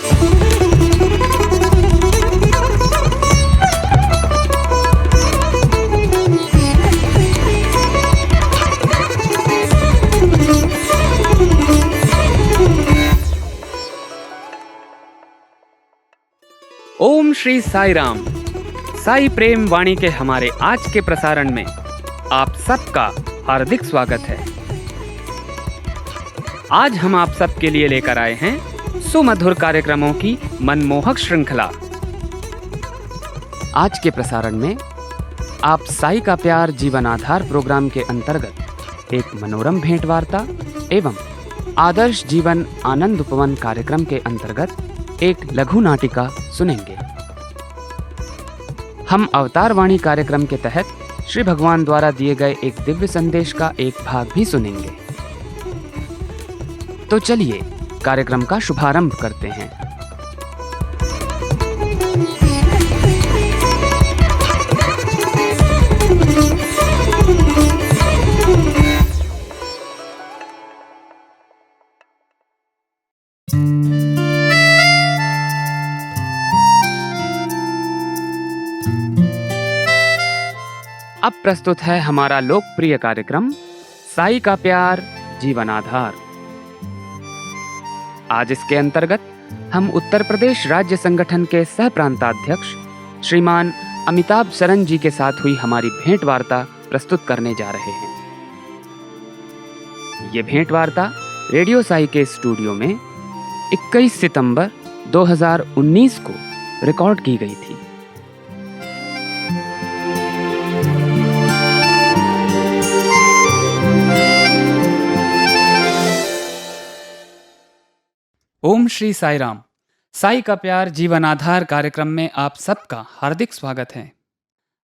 ओम श्री साई राम। साई प्रेम वाणी के हमारे आज के प्रसारण में आप सबका हार्दिक स्वागत है। आज हम आप सबके लिए लेकर आए हैं सुमधुर कार्यक्रमों की मनमोहक श्रृंखला। आज के प्रसारण में आप साई का प्यार जीवन आधार प्रोग्राम के अंतर्गत एक मनोरम भेंट वार्ता एवं आदर्श जीवन आनंद उपवन कार्यक्रम के अंतर्गत एक लघु नाटिका सुनेंगे। हम अवतार वाणी कार्यक्रम के तहत श्री भगवान द्वारा दिए गए एक दिव्य संदेश का एक भाग भी सुनेंगे। तो चलिए कार्यक्रम का शुभारंभ करते हैं। अब प्रस्तुत है हमारा लोकप्रिय कार्यक्रम साई का प्यार जीवन आधार। आज इसके अंतर्गत हम उत्तर प्रदेश राज्य संगठन के सह प्रांताध्यक्ष श्रीमान अमिताभ सरन जी के साथ हुई हमारी भेंट वार्ता प्रस्तुत करने जा रहे हैं। ये भेंट वार्ता रेडियो साई के स्टूडियो में 21 सितंबर 2019 को रिकॉर्ड की गई थी। ओम श्री साई राम। साई का प्यार जीवन आधार कार्यक्रम में आप सबका हार्दिक स्वागत है।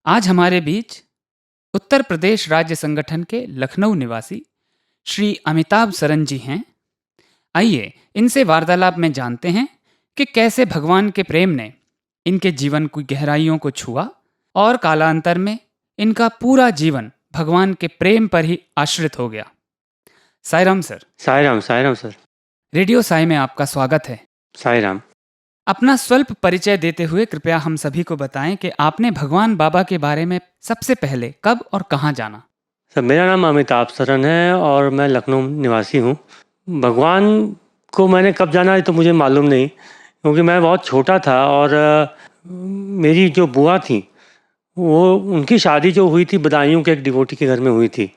आज हमारे बीच उत्तर प्रदेश राज्य संगठन के लखनऊ निवासी श्री अमिताभ सरन जी हैं। आइए इनसे वार्तालाप में जानते हैं कि कैसे भगवान के प्रेम ने इनके जीवन की गहराइयों को छुआ और कालांतर में इनका पूरा जीवन भगवान के प्रेम पर ही आश्रित हो गया। Sai Ram sir. Sai Ram sir. Radio Sai में आपका स्वागत है। साई राम। अपना स्वल्प परिचय देते हुए कृपया हम सभी को बताएं कि आपने भगवान बाबा के बारे में सबसे पहले कब और कहां जाना। सर, मेरा नाम अमिताभ सरन है और मैं लखनऊ निवासी हूं। भगवान को मैंने कब जाना है तो मुझे मालूम नहीं, क्योंकि मैं बहुत छोटा था और मेरी जो बुआ थी वो उनकी शादी जो हुई थी बदायूं के एक डिवोटी के घर में हुई थी।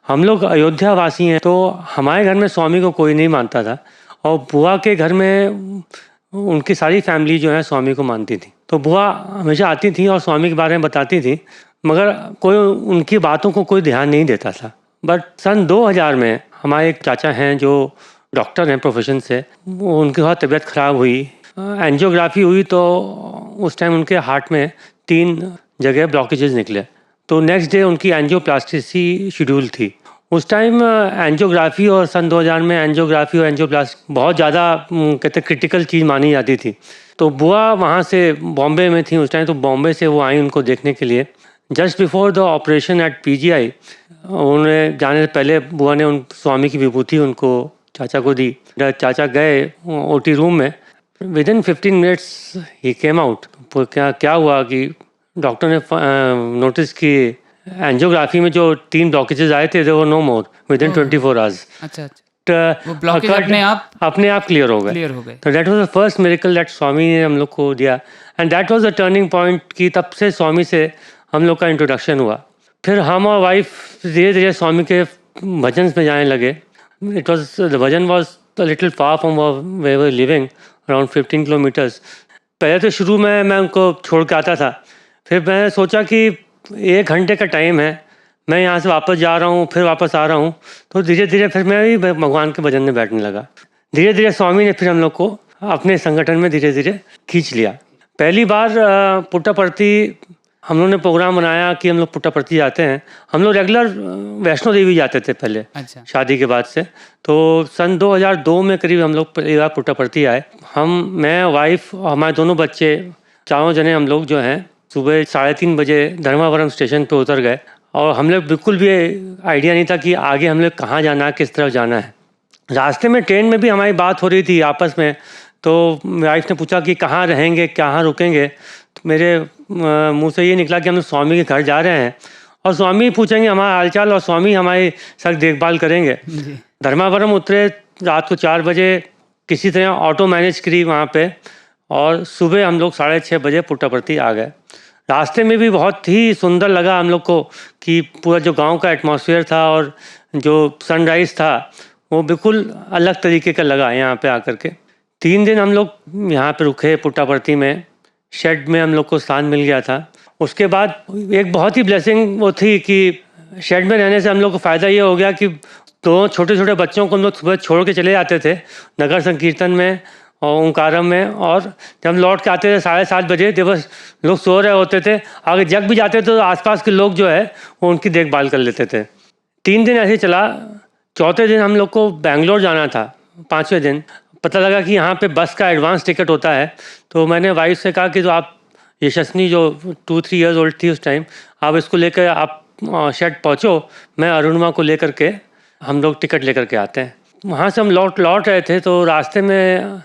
हम लोग अयोध्या वासी हैं तो हमारे घर में स्वामी को कोई नहीं मानता था और बुआ के घर में उनकी सारी फैमिली जो है स्वामी को मानती थी। तो बुआ हमेशा आती थी और स्वामी के बारे में बताती थी, मगर कोई उनकी बातों को कोई ध्यान नहीं देता था। बट सन 2000 में हमारे एक चाचा हैं जो डॉक्टर हैं प्रोफेशन से, उनकी बहुत तबीयत ख़राब हुई, एंजियोग्राफी हुई तो उस टाइम उनके हार्ट में 3 जगह ब्लॉकेजेस निकले। तो नेक्स्ट डे उनकी एंजियोप्लास्टी शेड्यूल थी। उस टाइम एंजियोग्राफी और सन 2000 में एंजियोग्राफी और एंजियोप्लास्टी बहुत ज़्यादा कहते क्रिटिकल चीज़ मानी जाती थी। तो बुआ वहाँ से बॉम्बे में थी उस टाइम, तो बॉम्बे से वो आई उनको देखने के लिए। Just before the operation at PGI उन्हें जाने से पहले बुआ ने उन स्वामी की विभूति उनको चाचा को दी। चाचा गए OT रूम में, विदिन 15 मिनट्स ही केम आउट। क्या हुआ कि डॉक्टर ने नोटिस की एंजियोग्राफी में जो 3 ब्लॉकेजेस आए थे वो नो मोर विदिन 24 आवर्स। वो ब्लॉकेज अपने आप क्लियर हो गए। तो that was the first miracle that Swami ने हम लोग को दिया and that was the turning point कि तब से स्वामी से हम लोग का इंट्रोडक्शन हुआ। फिर हम और वाइफ धीरे धीरे स्वामी के भजन में जाने लगे। द भजन was a little far from where we were living, around 15 kilometres. पहले तो शुरू में मैं उनको छोड़ के आता था, फिर मैंने सोचा कि 1 घंटे का टाइम है, मैं यहाँ से वापस जा रहा हूँ फिर वापस आ रहा हूँ, तो धीरे धीरे फिर मैं भी भगवान के भजन में बैठने लगा। धीरे धीरे स्वामी ने फिर हम लोग को अपने संगठन में धीरे धीरे खींच लिया। पहली बार पुट्टापर्थी हम लोग ने प्रोग्राम बनाया कि हम लोग पुट्टापर्थी जाते हैं। हम लोग रेगुलर वैष्णो देवी जाते थे पहले। अच्छा। शादी के बाद से। तो सन 2002 में करीब हम लोग पहली बार पुट्टापर्थी आए। मैं वाइफ और हमारे दोनों बच्चे, चारों जने हम लोग जो हैं सुबह 3:30 बजे धर्मावरम स्टेशन पे उतर गए और हम लोग बिल्कुल भी आइडिया नहीं था कि आगे हम लोग कहाँ जाना है, किस तरफ जाना है। रास्ते में ट्रेन में भी हमारी बात हो रही थी आपस में, तो वाइफ ने पूछा कि कहाँ रहेंगे, कहाँ रुकेंगे। तो मेरे मुंह से ये निकला कि हम स्वामी के घर जा रहे हैं और स्वामी पूछेंगे हमारा हालचाल और स्वामी हमारी सब देखभाल करेंगे। जी। धर्मावरम उतरे रात को 4 बजे, किसी तरह ऑटो मैनेज करी वहाँ पे, और सुबह हम लोग 6:30 बजे पुट्टापर्थी आ गए। रास्ते में भी बहुत ही सुंदर लगा हम लोग को कि पूरा जो गांव का एटमॉस्फेयर था और जो सनराइज़ था वो बिल्कुल अलग तरीके का लगा यहाँ पे आकर के। 3 दिन हम लोग यहाँ पे रुके पुट्टापर्थी में, शेड में हम लोग को स्थान मिल गया था। उसके बाद एक बहुत ही ब्लेसिंग वो थी कि शेड में रहने से हम लोग को फ़ायदा ये हो गया कि 2 छोटे-छोटे बच्चों को हम लोग सुबह छोड़ के चले जाते थे नगर संकीर्तन में और ओंकारम में, और जब हम लौट के आते थे 7:30 बजे, जब लोग सो रहे होते थे, अगर जग भी जाते थे तो आसपास के लोग जो है वो उनकी देखभाल कर लेते थे। 3 दिन ऐसे ही चला। चौथे दिन हम लोग को बेंगलोर जाना था। 5वें दिन पता लगा कि यहाँ पे बस का एडवांस टिकट होता है। तो मैंने वाइफ से कहा कि तो आप यशस्विनी जो 2-3 ईयर्स ओल्ड थी उस टाइम, आप इसको लेकर आप शेड पहुँचो, मैं अरुणिमा को लेकर के हम लोग टिकट लेकर के आते हैं। वहाँ से हम लौट रहे थे तो रास्ते में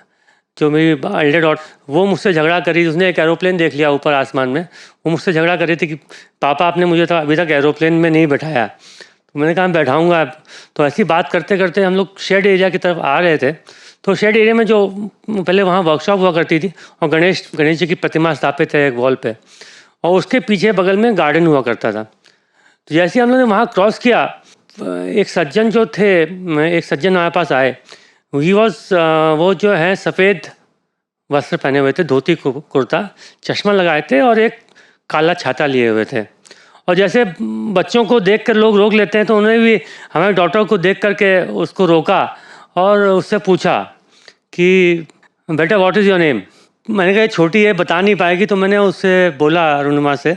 जो मेरी एल्डर डॉटर, वो मुझसे झगड़ा करी। उसने एक एरोप्लेन देख लिया ऊपर आसमान में, वो मुझसे झगड़ा कर रही थी कि पापा आपने मुझे तो अभी तक एरोप्लेन में नहीं बैठाया। तो मैंने कहा मैं बैठाऊँगा। तो ऐसी बात करते करते हम लोग शेड एरिया की तरफ आ रहे थे। तो शेड एरिया में जो पहले वहाँ वर्कशॉप हुआ करती थी और गणेश जी की प्रतिमा स्थापित है एक वॉल पे, और उसके पीछे बगल में गार्डन हुआ करता था। तो जैसे हम लोगों ने वहाँ क्रॉस किया, एक सज्जन जो थे, एक सज्जन हमारे पास आए। वो जो है सफ़ेद वस्त्र पहने हुए थे, धोती कुर्ता, चश्मा लगाए थे और एक काला छाता लिए हुए थे। और जैसे बच्चों को देखकर लोग रोक लेते हैं, तो उन्होंने भी हमारे डॉटर को देख करके उसको रोका और उससे पूछा कि बेटा व्हाट इज़ योर नेम। मैंने कहा छोटी है बता नहीं पाएगी, तो मैंने उससे बोला अरुणिमा से,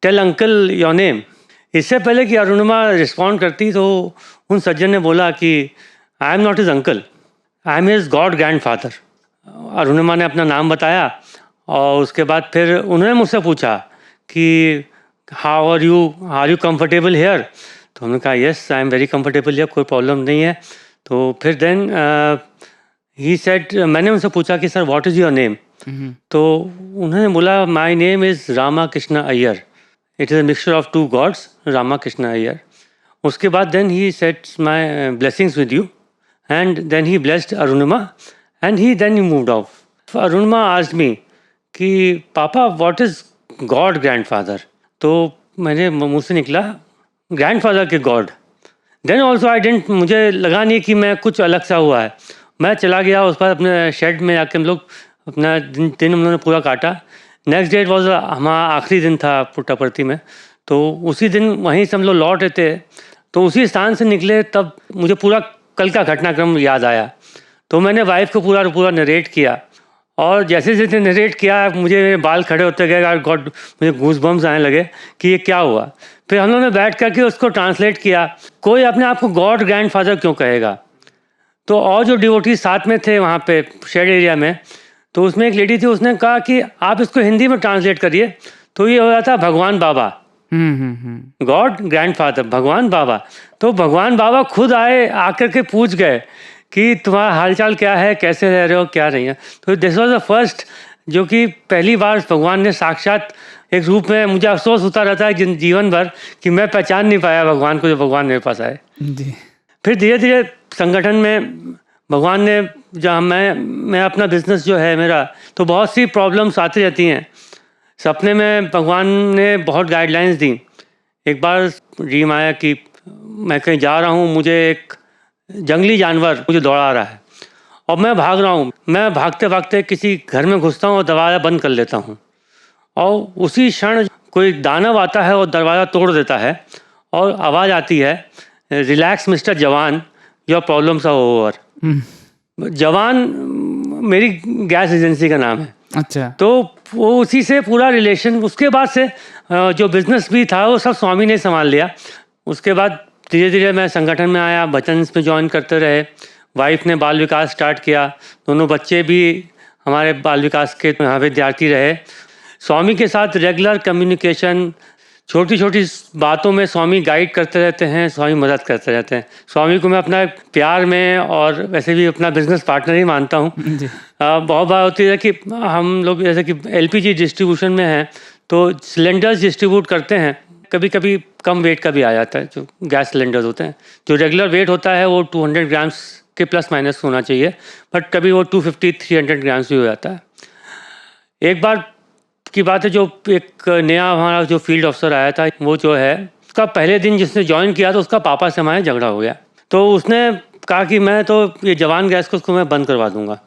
टेल अंकल योर नेम। इससे पहले कि अरुणिमा रिस्पॉन्ड करती तो उन सज्जन ने बोला कि I am not his uncle, I am his God grandfather. Arunima ने अपना नाम बताया और उसके बाद फिर उन्होंने मुझसे पूछा कि how are you comfortable here. तो हमने कहा yes I am very comfortable here, कोई प्रॉब्लम नहीं है। तो फिर देन ही सेड, मैंने उनसे पूछा कि sir what is your name. तो उन्होंने बोला my name is Rama Krishna Iyer, it is a mixture of 2 gods, Rama Krishna Iyer. उसके बाद then he said my blessings with you, and then he blessed Arunima and he moved off. Arunima asked me कि पापा what is God grandfather. तो मैंने मुँह से निकला ग्रैंडफादर के god. Then also I didn't, मुझे लगा नहीं कि मैं कुछ अलग सा हुआ है। मैं चला गया उस पर अपने शेड में जाके, हम लोग अपना दिन हम लोगों ने पूरा काटा। नेक्स्ट डे वॉज हमारा आखिरी दिन था पुट्टापर्थी में। तो उसी दिन वहीं से हम लोग लौट रहे थे, तो उसी स्थान से निकले तब मुझे पूरा कल का घटनाक्रम याद आया। तो मैंने वाइफ को पूरा नरेट किया, और जैसे जैसे नरेट किया मुझे बाल खड़े होते गए और गॉड, मुझे गूज बम्स आने लगे कि ये क्या हुआ। फिर हम लोगों ने बैठ करके उसको ट्रांसलेट किया। कोई अपने आप को गॉड ग्रैंडफादर क्यों कहेगा। तो और जो डिवोटी साथ में थे वहाँ पे शेड एरिया में, तो उसमें एक लेडी थी, उसने कहा कि आप इसको हिंदी में ट्रांसलेट करिए। तो ये हो जाता भगवान बाबा, गॉड ग्रैंडफादर, भगवान बाबा। तो भगवान बाबा खुद आकर के पूछ गए कि तुम्हारा हालचाल क्या है, कैसे रह रहे हो, क्या नहीं है। तो दिस वॉज द फर्स्ट, जो कि पहली बार भगवान ने साक्षात एक रूप में, मुझे अफसोस होता रहता है जीवन भर कि मैं पहचान नहीं पाया भगवान को, जो भगवान मेरे पास आए। जी। फिर धीरे धीरे संगठन में भगवान ने, जहाँ मैं अपना बिजनेस जो है मेरा, तो बहुत सी प्रॉब्लम्स आती रहती हैं। सपने में भगवान ने बहुत गाइडलाइंस दी। एक बार ड्रीम आया कि मैं कहीं जा रहा हूँ, मुझे एक जंगली जानवर मुझे दौड़ा रहा है और मैं भाग रहा हूँ। मैं भागते भागते किसी घर में घुसता हूँ और दरवाज़ा बंद कर लेता हूँ, और उसी क्षण कोई दानव आता है और दरवाज़ा तोड़ देता है और आवाज़ आती है, रिलैक्स मिस्टर जवान, योर प्रॉब्लम्स आर ओवर। जवान मेरी गैस एजेंसी का नाम है। अच्छा। तो वो उसी से पूरा रिलेशन, उसके बाद से जो बिजनेस भी था वो सब स्वामी ने संभाल लिया। उसके बाद धीरे धीरे मैं संगठन में आया, भजन में ज्वाइन करते रहे। वाइफ ने बाल विकास स्टार्ट किया, दोनों बच्चे भी हमारे बाल विकास के यहाँ विद्यार्थी रहे। स्वामी के साथ रेगुलर कम्युनिकेशन, छोटी-छोटी बातों में स्वामी गाइड करते रहते हैं, स्वामी मदद करते रहते हैं। स्वामी को मैं अपना प्यार में और वैसे भी अपना बिज़नेस पार्टनर ही मानता हूँ। जी। बहुत बार होती है कि हम लोग जैसे कि एलपीजी डिस्ट्रीब्यूशन में हैं, तो सिलेंडर्स डिस्ट्रीब्यूट करते हैं। कभी-कभी कम वेट का भी आ जाता है, जो गैस सिलेंडर्स होते हैं। जो रेगुलर वेट होता है वो 200 ग्राम्स के प्लस माइनस होना चाहिए, बट कभी वो 250-300 ग्राम्स भी हो जाता है। एक बार की बात है, जो एक नया हमारा जो फील्ड ऑफिसर आया था, वो जो है उसका पहले दिन जिसने ज्वाइन किया तो उसका पापा से हमारा झगड़ा हो गया। तो उसने कहा कि मैं तो ये जवान गैस को उसको मैं बंद करवा दूंगा।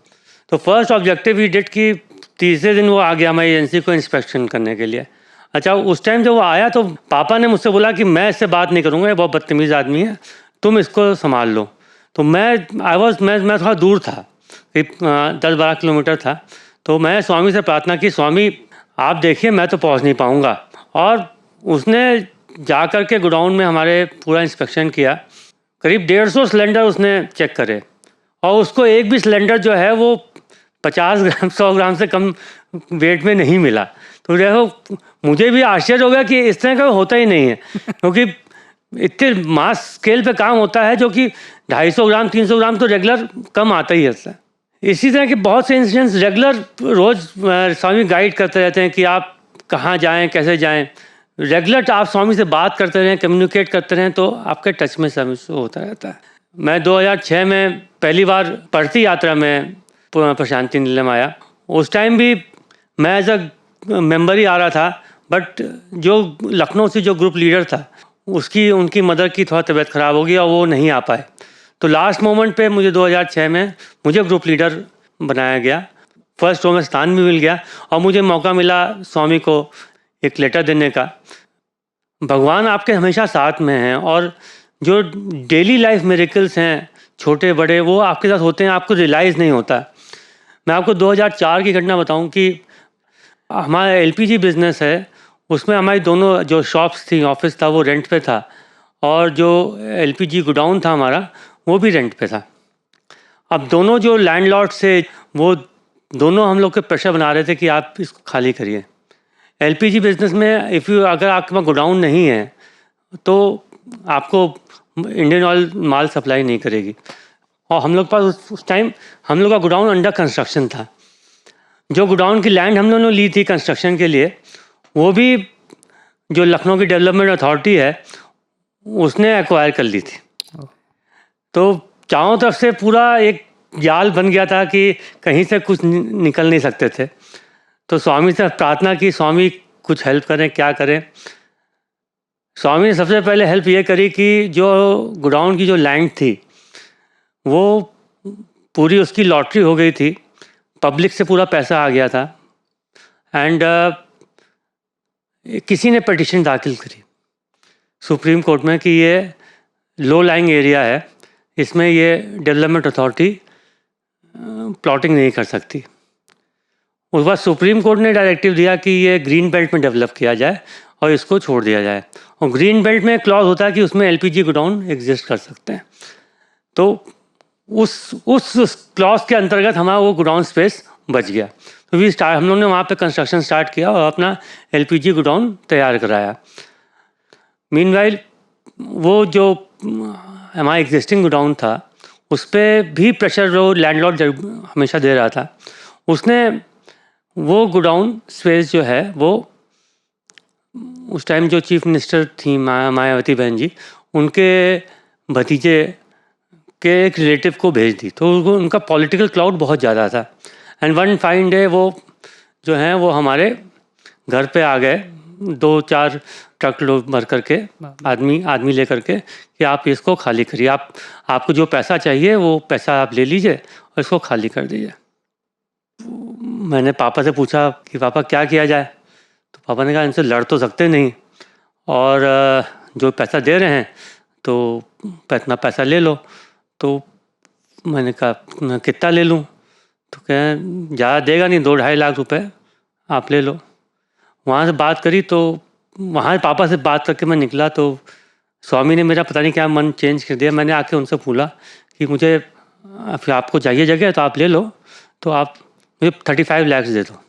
तो फर्स्ट ऑब्जेक्टिव ही डिड कि तीसरे दिन वो आ गया हमारी एजेंसी को इंस्पेक्शन करने के लिए। अच्छा, उस टाइम जब वो आया तो पापा ने मुझसे बोला कि मैं इससे बात नहीं करूँगा, ये बहुत बदतमीज़ आदमी है, तुम इसको संभाल लो। तो मैं थोड़ा दूर था, करीब 10-12 किलोमीटर था। तो मैं स्वामी से प्रार्थना की, स्वामी आप देखिए मैं तो पहुंच नहीं पाऊंगा। और उसने जा कर के गोडाउन में हमारे पूरा इंस्पेक्शन किया। करीब 150 सिलेंडर उसने चेक करे और उसको एक भी सिलेंडर जो है वो 50 ग्राम 100 ग्राम से कम वेट में नहीं मिला। तो देखो, मुझे भी आश्चर्य हो गया कि इस तरह का होता ही नहीं है, क्योंकि इतने मास स्केल पे काम होता है जो कि 250 ग्राम 300 ग्राम तो रेगुलर कम आता ही है। इसी तरह के बहुत से इंसिडेंट्स रेगुलर रोज़ स्वामी गाइड करते रहते हैं कि आप कहाँ जाएं, कैसे जाएं। रेगुलर आप स्वामी से बात करते रहें, कम्युनिकेट करते रहें, तो आपके टच में स्वामी से होता रहता है। मैं 2006 में पहली बार पढ़ती यात्रा में प्रशांति नीलम आया। उस टाइम भी मैं एज अ मेंबर ही आ रहा था, बट जो लखनऊ से जो ग्रुप लीडर था उनकी मदर की थोड़ा तबीयत ख़राब हो गई और वो नहीं आ पाए। तो लास्ट मोमेंट पे मुझे 2006 में मुझे ग्रुप लीडर बनाया गया। फर्स्ट रो में स्थान भी मिल गया और मुझे मौका मिला स्वामी को एक लेटर देने का। भगवान आपके हमेशा साथ में हैं और जो डेली लाइफ मिरेकल्स हैं छोटे बड़े, वो आपके साथ होते हैं, आपको रियलाइज़ नहीं होता। मैं आपको 2004 की घटना बताऊं कि हमारा एलपीजी बिज़नेस है, उसमें हमारी दोनों जो शॉप्स थी, ऑफिस था, वो रेंट पे था और जो एलपीजी गोडाउन था हमारा वो भी रेंट पे था। अब दोनों जो लैंडलॉर्ड से वो दोनों हम लोग के प्रेशर बना रहे थे कि आप इसको खाली करिए। एलपीजी बिजनेस में अगर आपके पास गोडाउन नहीं है तो आपको इंडियन ऑयल माल सप्लाई नहीं करेगी। और हम लोग के पास उस टाइम हम लोग का गोडाउन अंडर कंस्ट्रक्शन था। जो गोडाउन की लैंड हम लोगों ने ली थी कंस्ट्रक्शन के लिए, वो भी जो लखनऊ की डेवलपमेंट अथॉरिटी है उसने एक्वायर कर ली थी। तो चारों तरफ से पूरा एक जाल बन गया था कि कहीं से कुछ निकल नहीं सकते थे। तो स्वामी से प्रार्थना की, स्वामी कुछ हेल्प करें, क्या करें। स्वामी ने सबसे पहले हेल्प ये करी कि जो गोडाउन की जो लैंड थी वो पूरी उसकी लॉटरी हो गई थी, पब्लिक से पूरा पैसा आ गया था। एंड किसी ने पिटीशन दाखिल करी सुप्रीम कोर्ट में कि ये लो लाइंग एरिया है, इसमें ये डेवलपमेंट अथॉरिटी प्लॉटिंग नहीं कर सकती। उस बाद सुप्रीम कोर्ट ने डायरेक्टिव दिया कि ये ग्रीन बेल्ट में डेवलप किया जाए और इसको छोड़ दिया जाए। और ग्रीन बेल्ट में क्लॉज होता है कि उसमें एलपीजी गोडाउन एग्जिस्ट कर सकते हैं। तो उस क्लॉज के अंतर्गत हमारा वो गोडाउन स्पेस बच गया। तो हम लोगों ने वहाँ पे कंस्ट्रक्शन स्टार्ट किया और अपना एलपीजी गोडाउन तैयार कराया। मीनवाइल वो जो हमारा एग्जिस्टिंग गोडाउन था उस पर भी प्रेशर जो लैंडलॉर्ड हमेशा दे रहा था, उसने वो गोडाउन स्पेस जो है वो उस टाइम जो चीफ मिनिस्टर थी मायावती बहन जी, उनके भतीजे के एक रिलेटिव को भेज दी। तो उनका पॉलिटिकल क्लाउड बहुत ज़्यादा था। एंड वन फाइन डे वो जो हैं वो हमारे घर पे आ गए, 2-4 ट्रक लोग भर करके आदमी ले करके कि आप इसको खाली करिए, आपको जो पैसा चाहिए वो पैसा आप ले लीजिए और इसको खाली कर दीजिए। मैंने पापा से पूछा कि पापा क्या किया जाए। तो पापा ने कहा इनसे लड़ तो सकते नहीं और जो पैसा दे रहे हैं तो इतना पैसा ले लो। तो मैंने कहा मैं कितना ले लूँ? तो कहें ज़्यादा देगा नहीं, 2-2.5 लाख रुपए आप ले लो। वहाँ से बात करी तो वहाँ पापा से बात करके मैं निकला तो स्वामी ने मेरा पता नहीं क्या मन चेंज कर दिया। मैंने आके उनसे बोला कि मुझे आपको चाहिए जगह तो आप ले लो, तो आप मुझे 35 लाख दे दो।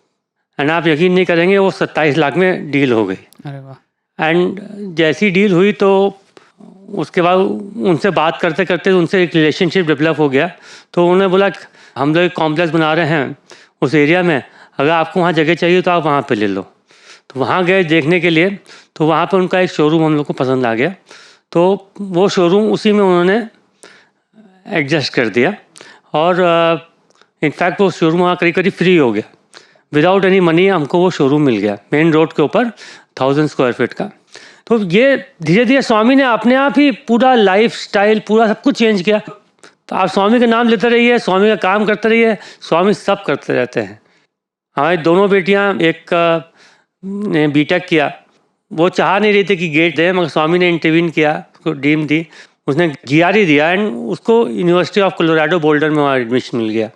एंड आप यकीन नहीं करेंगे वो 27 लाख में डील हो गई। अरे वाह। एंड जैसी डील हुई तो उसके बाद उनसे बात करते करते उनसे एक रिलेशनशिप डेवलप हो गया। तो उन्होंने बोला हम लोग एक कॉम्प्लेक्स बना रहे हैं उस एरिया में, अगर आपको वहाँ जगह चाहिए तो आप वहाँ पे ले लो। तो वहाँ गए देखने के लिए, तो वहाँ पे उनका एक शोरूम हम लोग को पसंद आ गया, तो वो शोरूम उसी में उन्होंने एडजस्ट कर दिया और इनफैक्ट वो शोरूम वहाँ करीब करीब फ्री हो गया, विदाउट एनी मनी हमको वो शोरूम मिल गया मेन रोड के ऊपर 1000 स्क्वायर फीट का। तो ये धीरे धीरे स्वामी ने अपने आप ही पूरा लाइफ स्टाइल पूरा सब कुछ चेंज किया। तो आप स्वामी का नाम लेते रहिए, स्वामी का काम करते रहिए, स्वामी सब करते रहते हैं। हमारी दोनों बेटियां, एक ने बीटेक किया, वो चाह नहीं रही थी कि गेट दे, मगर स्वामी ने इंटरवीन किया, उसको ड्रीम दी, उसने गियारी दिया एंड उसको यूनिवर्सिटी ऑफ कोलोराडो बोल्डर में वहाँ एडमिशन मिल गया।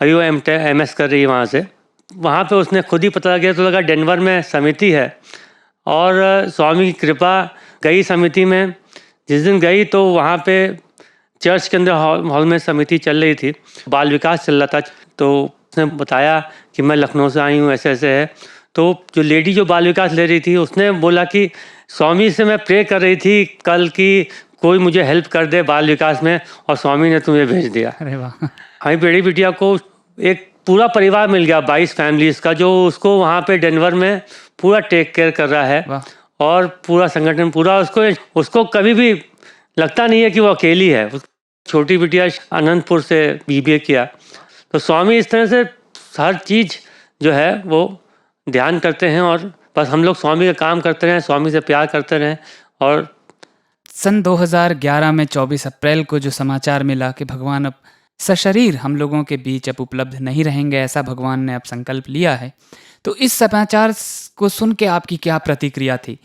अभी वो MS कर रही है वहाँ से। वहाँ पे उसने खुद ही पता लगा तो लगा डेनवर में समिति है, और स्वामी की कृपा गई समिति में। जिस दिन गई तो वहाँ पे चर्च के अंदर हॉल में समिति चल रही थी, बाल विकास चल रहा था। तो उसने बताया कि मैं लखनऊ से आई हूँ, ऐसे ऐसे है। तो जो लेडी जो बाल विकास ले रही थी उसने बोला कि स्वामी से मैं प्रे कर रही थी कल कि कोई मुझे हेल्प कर दे बाल विकास में, और स्वामी ने तुम्हें भेज दिया। अरे वाह। हमारी बड़ी बिटिया को एक पूरा परिवार मिल गया, 22 फैमिलीज का, जो उसको वहाँ पे डेनवर में पूरा टेक केयर कर रहा है। वाह। और पूरा संगठन पूरा उसको कभी भी लगता नहीं है कि वो अकेली है। छोटी बिटिया अनंतपुर से BBA किया। तो स्वामी इस तरह से हर चीज़ जो है वो ध्यान करते हैं, और बस हम लोग स्वामी का काम करते रहें, स्वामी से प्यार करते रहें। और सन 2011 में 24 अप्रैल को जो समाचार मिला कि भगवान अब सशरीर हम लोगों के बीच अब उपलब्ध नहीं रहेंगे, ऐसा भगवान ने अब संकल्प लिया है, तो इस समाचार को सुन के आपकी क्या प्रतिक्रिया थी?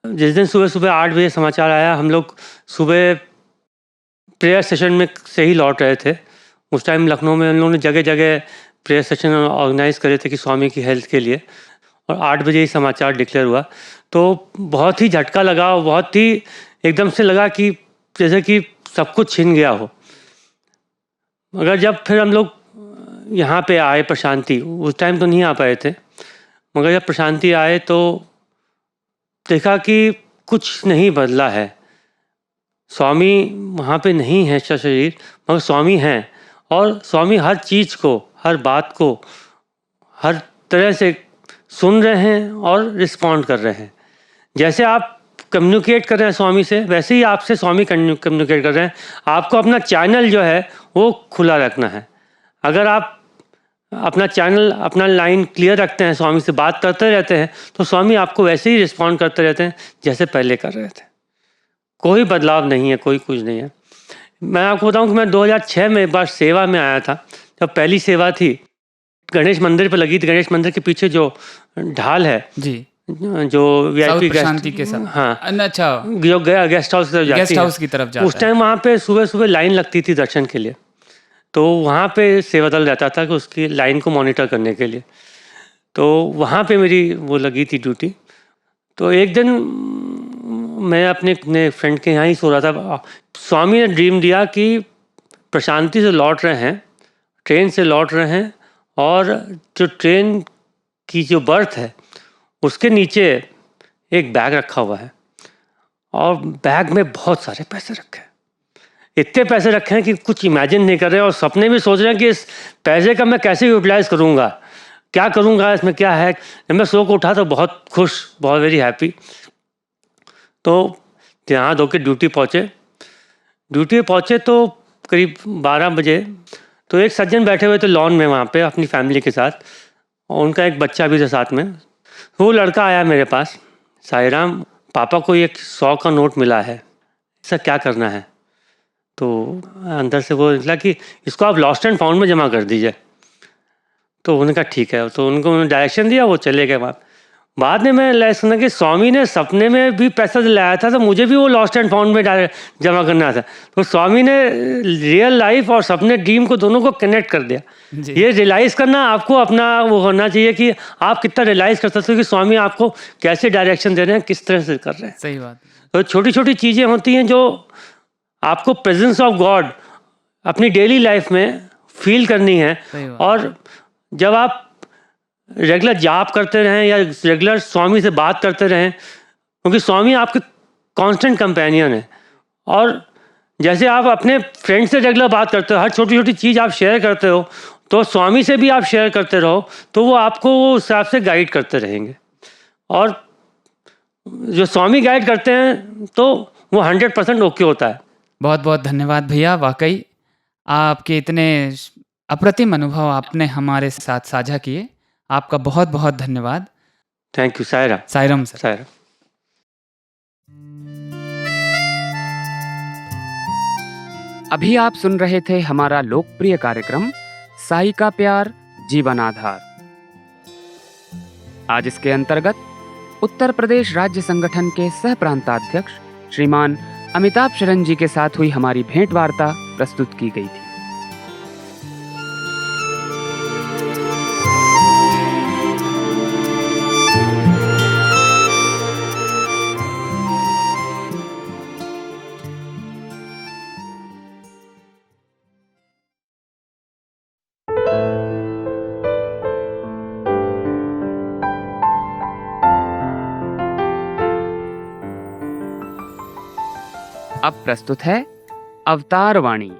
जिस दिन सुबह सुबह 8 बजे समाचार आया, हम लोग सुबह प्रेयर सेशन में से ही लौट रहे थे। उस टाइम लखनऊ में हम लोगों ने जगह जगह प्रेयर सेशन ऑर्गेनाइज करे थे कि स्वामी की हेल्थ के लिए, और 8 बजे ही समाचार डिक्लेयर हुआ। तो बहुत ही झटका लगा, और बहुत ही एकदम से लगा कि जैसे कि सब कुछ छिन गया हो। मगर जब फिर हम लोग यहाँ पे आए प्रशांति, उस टाइम तो नहीं आ पाए थे, मगर जब प्रशांति आए तो देखा कि कुछ नहीं बदला है। स्वामी वहाँ पे नहीं है सशरीर, मगर स्वामी हैं, और स्वामी हर चीज़ को, हर बात को हर तरह से सुन रहे हैं और रिस्पॉन्ड कर रहे हैं। जैसे आप कम्युनिकेट कर रहे हैं स्वामी से, वैसे ही आपसे स्वामी कम्युनिकेट कर रहे हैं। आपको अपना चैनल जो है वो खुला रखना है। अगर आप अपना चैनल, अपना लाइन क्लियर रखते हैं, स्वामी से बात करते रहते हैं, तो स्वामी आपको वैसे ही रिस्पॉन्ड करते रहते हैं जैसे पहले कर रहे थे। कोई बदलाव नहीं है, कोई कुछ नहीं है। मैं आपको बताऊं कि मैं 2006 में एक बार सेवा में आया था। जब पहली सेवा थी गणेश मंदिर पर लगी थी, गणेश मंदिर के पीछे जो ढाल है जी, जो VIP प्रशांति के साथ, हाँ, अच्छा, जो गया गेस्ट हाउस की तरफ जाती है, गेस्ट हाउस की तरफ जाता उस टाइम वहाँ पे सुबह सुबह लाइन लगती थी दर्शन के लिए। तो वहाँ पे सेवा दल रहता था कि उसकी लाइन को मॉनिटर करने के लिए। तो वहाँ पे मेरी वो लगी थी ड्यूटी। तो एक दिन मैं अपने फ्रेंड के यहाँ ही सो रहा था। स्वामी ने ड्रीम दिया कि प्रशांति से लौट रहे हैं, ट्रेन से लौट रहे हैं, और जो ट्रेन की जो बर्थ है उसके नीचे एक बैग रखा हुआ है, और बैग में बहुत सारे पैसे रखे हैं। इतने पैसे रखे हैं कि कुछ इमेजिन नहीं कर रहे, और सपने में सोच रहे हैं कि इस पैसे का मैं कैसे यूटिलाइज करूँगा, क्या करूँगा, इसमें क्या है। जब मैं सो को उठा तो बहुत खुश, बहुत वेरी हैप्पी। तो यहाँ धो के ड्यूटी पहुँचे तो करीब 12 बजे तो एक सज्जन बैठे हुए थे लॉन में वहाँ पे अपनी फैमिली के साथ, और उनका एक बच्चा भी था साथ में। वो लड़का आया मेरे पास, साईराम, पापा को एक 100 का नोट मिला है, इसका क्या करना है। तो अंदर से वो निकला कि इसको आप लॉस्ट एंड फाउंड में जमा कर दीजिए। तो उन्होंने कहा ठीक है। तो उनको डायरेक्शन दिया, वो चले गए वहाँ। बाद में मैं सुना कि स्वामी ने सपने में भी पैसा लाया था, तो मुझे भी वो लॉस्ट एंड फाउंड में जमा करना था। तो स्वामी ने रियल लाइफ और सपने ड्रीम को दोनों को कनेक्ट कर दिया। ये रियलाइज़ करना आपको अपना वो होना चाहिए कि आप कितना रियलाइज़ कर सकते हो कि स्वामी आपको कैसे डायरेक्शन दे रहे हैं, किस तरह से कर रहे हैं। सही बात। तो छोटी छोटी चीज़ें होती हैं जो आपको प्रेजेंस ऑफ गॉड अपनी डेली लाइफ में फील करनी है। और जब आप रेगुलर जाप करते रहें या रेगुलर स्वामी से बात करते रहें, क्योंकि स्वामी आपके कांस्टेंट कंपेनियन है। और जैसे आप अपने फ्रेंड से रेगुलर बात करते हो, हर छोटी छोटी चीज़ आप शेयर करते हो, तो स्वामी से भी आप शेयर करते रहो, तो वो आपको वो उस हिसाब से गाइड करते रहेंगे। और जो स्वामी गाइड करते हैं तो वो 100% ओके होता है। बहुत बहुत धन्यवाद भैया, वाकई आपके इतने अप्रतिम अनुभव आपने हमारे साथ साझा किए। आपका बहुत बहुत धन्यवाद। Thank you. Saira. Sairam sir. Saira. अभी आप सुन रहे थे हमारा लोकप्रिय कार्यक्रम साई का प्यार जीवन आधार। आज इसके अंतर्गत उत्तर प्रदेश राज्य संगठन के सह प्रांताध्यक्ष श्रीमान अमिताभ शरण जी के साथ हुई हमारी भेंट वार्ता प्रस्तुत की गई थी। अब प्रस्तुत है अवतार वाणी।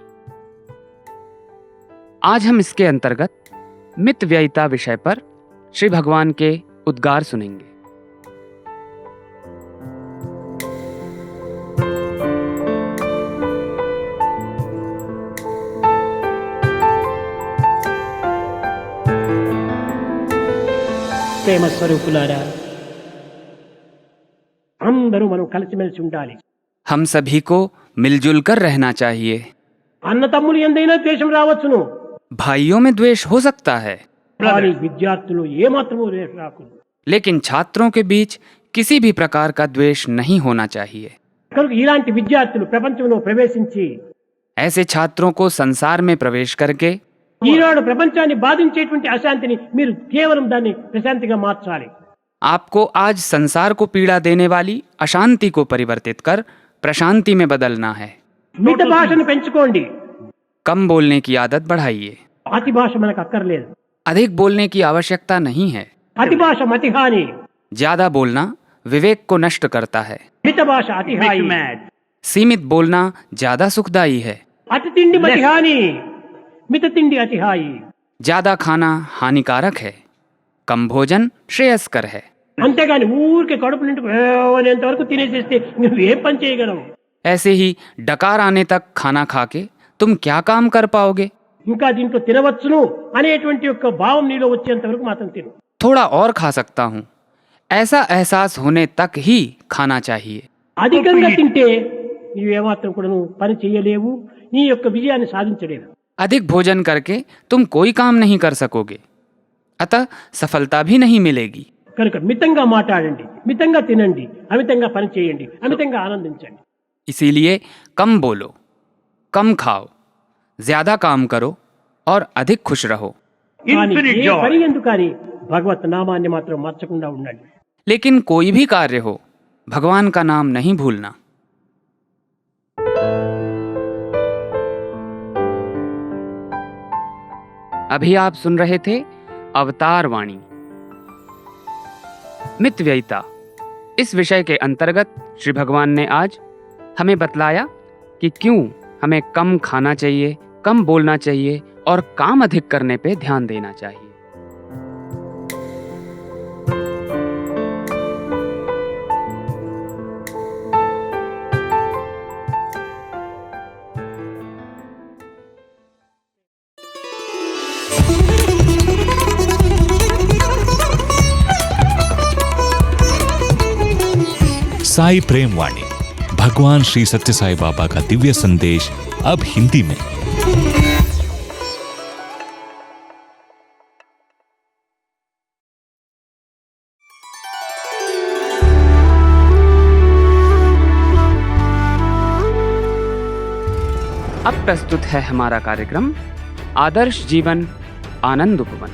आज हम इसके अंतर्गत मित व्ययिता विषय पर श्री भगवान के उद्गार सुनेंगे। ప్రేమ స్వరూపులారా, అందరూ మనం కలిసిమెలిసి ఉండాలి. हम सभी को मिलजुल कर रहना चाहिए। అన్న తమ్ములు ఎందైనా ద్వేషం రావచ్చును, भाइयों में द्वेष हो सकता है, కానీ విద్యార్థులు ఏమాత్రమూ ద్వేషం రాకూడదు. लेकिन छात्रों के बीच किसी भी प्रकार का द्वेष नहीं होना चाहिए। కనుక ఇలాంటి విద్యార్థులు ప్రపంచంలో ప్రవేశించి ऐसे छात्रों को संसार में प्रवेश करके ఈనాడు ప్రపంచాన్ని బాధించేటువంటి అశాంతిని మీరు కేవలం దాన్ని ప్రశాంతిగా మార్చాలి. आपको आज संसार को पीड़ा देने वाली अशांति को परिवर्तित कर प्रशांति में बदलना है। మిత భాషను పెంచుకోండి. कम बोलने की आदत बढ़ाइए। అతి భాష మనకు అక్కర్లేదు. अधिक बोलने की आवश्यकता नहीं है। అతి భాష మతిహాని, ज्यादा बोलना विवेक को नष्ट करता है। మిత భాష అతిహాయి, सीमित बोलना ज्यादा सुखदायी है। అతి తిండి మతిహాని, మిత తిండి అతిహాయి. ज्यादा खाना हानिकारक है, कम भोजन श्रेयस्कर है। అంతేగాని ఊరికే కడుపు నిండుకునేంత వరకు తినేసేస్తే నువ్వు ఏం పని చేయగలవు? ऐसे ही डकार आने तक खाना खा के तुम क्या काम कर पाओगे? ఇంకా దీంట్లో తినవచ్చును అనేటువంటి యొక్క భావం నీలో వచ్చేంత వరకు మాత్రం తిను. थोड़ा और खा सकता हूँ, ऐसा एहसास होने तक ही खाना चाहिए। అధికంగా తింటే నీవేమాత్రం కూడా నువ్వు పని చేయలేవు, నీ యొక్క విజయాన్ని సాధించలేవు. अधिक भोजन करके तुम कोई काम नहीं कर सकोगे, अतः सफलता भी नहीं मिलेगी। కనుక మితంగా మాట్లాడండి, మితంగా తినండి, అమితంగా పని చేయండి, అమితంగా ఆనందించండి. इसीलिए कम बोलो, कम खाओ, ज्यादा काम करो और अधिक खुश रहो। కానీ ఏ పని ఎందుకు కానీ భగవత్ నామాన్ని మాత్రం మార్చకుండా ఉండండి. लेकिन कोई भी कार्य हो, भगवान का नाम नहीं भूलना। अभी आप सुन रहे थे अवतार वाणी, मित व्ययिता। इस विषय के अंतर्गत श्री भगवान ने आज हमें बतलाया कि क्यों हमें कम खाना चाहिए, कम बोलना चाहिए और काम अधिक करने पे ध्यान देना चाहिए। साई प्रेम वाणी, भगवान श्री सत्य साई बाबा का दिव्य संदेश, अब हिंदी में। अब प्रस्तुत है हमारा कार्यक्रम आदर्श जीवन आनंद उपवन।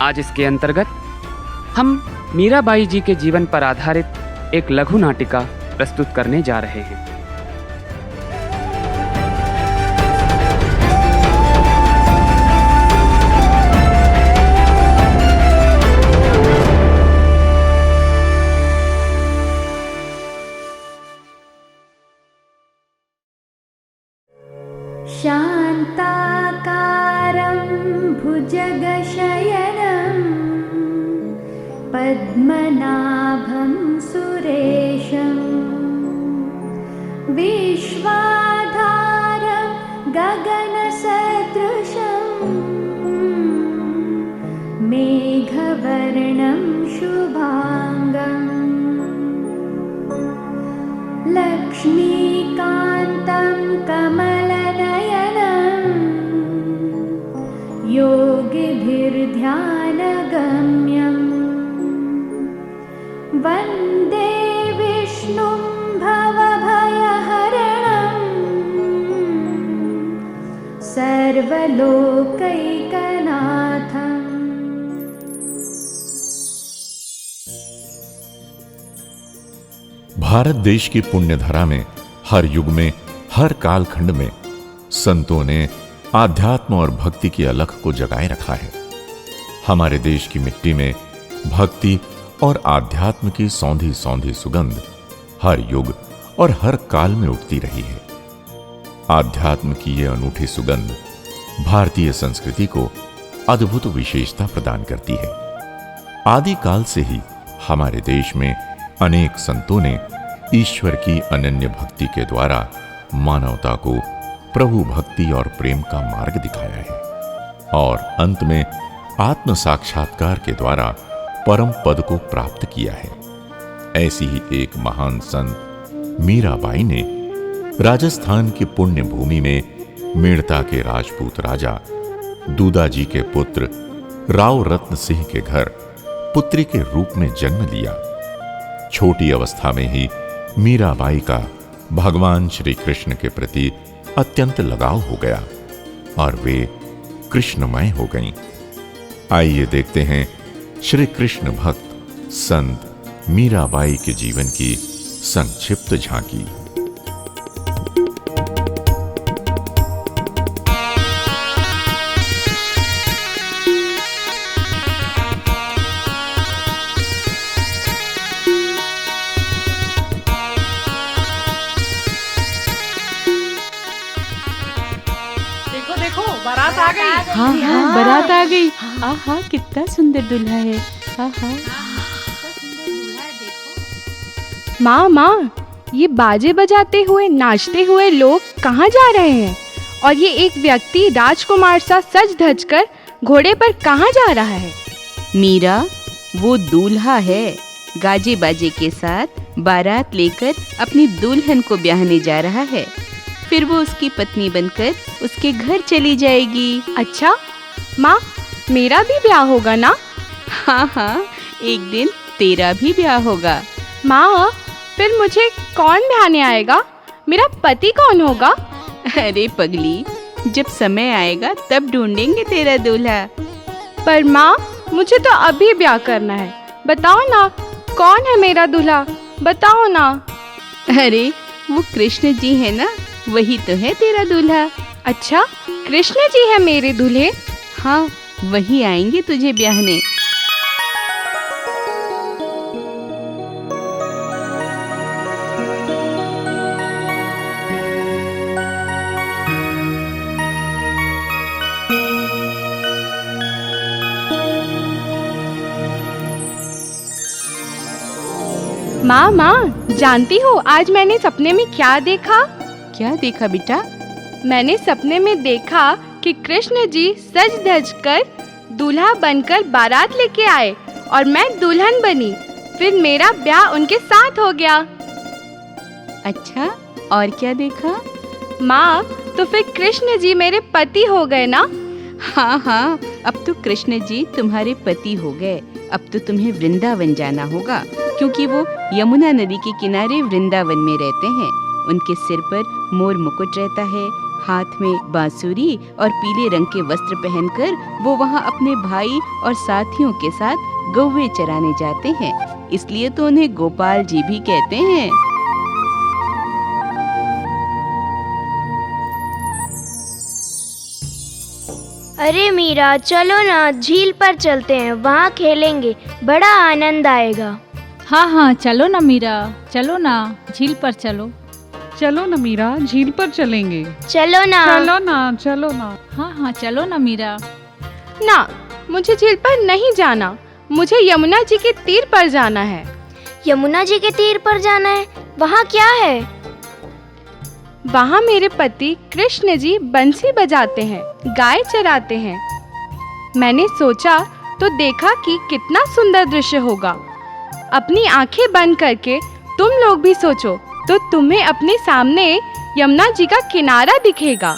आज इसके अंतर्गत हम मीराबाई जी के जीवन पर आधारित एक लघु नाटिका प्रस्तुत करने जा रहे हैं। भुजगशयनं पद्मनाभं सुरेशं विश्वाधारं गगनसदृशं मेघवर्णं शुभाङ्गम् लक्ष्मीकान्तं कमलनयनं योगिभिर्ध्यानगम्यं वन्दे विष्णुं भवभयहरणं सर्वलोकैकनाथम्। भारत देश की पुण्यधरा में हर युग में, हर कालखंड में संतों ने आध्यात्म और भक्ति की अलख को जगाए रखा है। हमारे देश की मिट्टी में भक्ति और आध्यात्म की सौंधी सौंधी सुगंध हर युग और हर काल में उठती रही है। आध्यात्म की यह अनूठी सुगंध भारतीय संस्कृति को अद्भुत विशेषता प्रदान करती है। आदि काल से ही हमारे देश में अनेक संतों ने ईश्वर की अनन्य भक्ति के द्वारा मानवता को प्रभु भक्ति और प्रेम का मार्ग दिखाया है और अंत में आत्म साक्षात्कार के द्वारा परम पद को प्राप्त किया है। ऐसी ही एक महान संत मीराबाई ने राजस्थान की पुण्य भूमि में मेड़ता के राजपूत राजा दूदाजी के पुत्र राव रत्न सिंह के घर पुत्री के रूप में जन्म लिया। छोटी अवस्था में ही मीराबाई का भगवान श्री कृष्ण के प्रति अत्यंत लगाव हो गया और वे कृष्णमय हो गईं। आइए देखते हैं श्री कृष्ण भक्त संत मीराबाई के जीवन की संक्षिप्त झांकी। बारात आ गई। हाँ, बारात आ गई। आहा, कितना सुंदर दूल्हा है। आहा। माँ, ये बाजे बजाते हुए नाचते हुए लोग कहाँ जा रहे हैं? और ये एक व्यक्ति राजकुमार सा सज धज कर घोड़े पर कहाँ जा रहा है? मीरा, वो दूल्हा है। गाजे बाजे के साथ बारात लेकर अपनी दुल्हन को ब्याहने जा रहा है। फिर वो उसकी पत्नी बनकर उसके घर चली जाएगी। अच्छा माँ, मेरा भी ब्याह होगा ना? हाँ, एक दिन तेरा भी ब्याह होगा। माँ, फिर मुझे कौन ब्याहने आएगा? मेरा पति कौन होगा? अरे पगली, जब समय आएगा तब ढूंढेंगे तेरा दूल्हा। पर माँ, मुझे तो अभी ब्याह करना है। बताओ ना, कौन है मेरा दूल्हा? बताओ ना। अरे वो कृष्ण जी है ना, वही तो है तेरा दूल्हा। अच्छा, कृष्ण जी है मेरे दूल्हे? हाँ, वही आएंगे तुझे ब्याहने। माँ, जानती हो आज मैंने सपने में क्या देखा? क्या देखा बेटा? मैंने सपने में देखा कि कृष्ण जी सज धज कर दूल्हा बनकर बारात लेके आए और मैं दुल्हन बनी। फिर मेरा ब्याह उनके साथ हो गया। अच्छा, और क्या देखा? माँ, तो फिर कृष्ण जी मेरे पति हो गए ना? हाँ, अब तो कृष्ण जी तुम्हारे पति हो गए। अब तो तुम्हें वृंदावन जाना होगा, क्योंकि वो यमुना नदी के किनारे वृंदावन में रहते हैं। उनके सिर पर मोर मुकुट रहता है, हाथ में बांसुरी और पीले रंग के वस्त्र पहनकर वो वहाँ अपने भाई और साथियों के साथ गौवे चराने जाते हैं। इसलिए तो उन्हें गोपाल जी भी कहते हैं। अरे मीरा, चलो ना, झील पर चलते हैं, वहाँ खेलेंगे, बड़ा आनंद आएगा। हाँ, चलो ना मीरा, चलो ना, झील पर चलो। चलो ना मीरा, झील पर चलेंगे। चलो ना। चलो ना। हाँ, चलो ना मीरा। ना, मुझे झील पर नहीं जाना। मुझे यमुना जी के तीर पर जाना है। यमुना जी के तीर पर जाना है? वहाँ क्या है? वहाँ मेरे पति कृष्ण जी बंसी बजाते हैं, गाय चराते हैं। मैंने सोचा तो देखा कि कितना सुंदर दृश्य होगा। अपनी आंखें बंद करके तुम लोग भी सोचो तो तुम्हें अपने सामने यमुना जी का किनारा दिखेगा।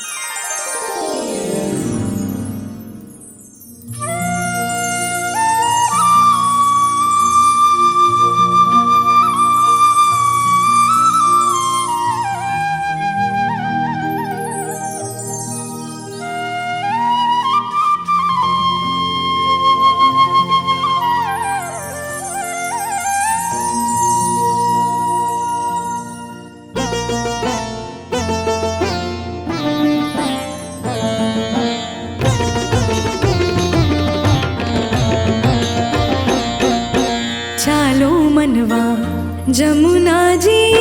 चालो मनवा जमुना जी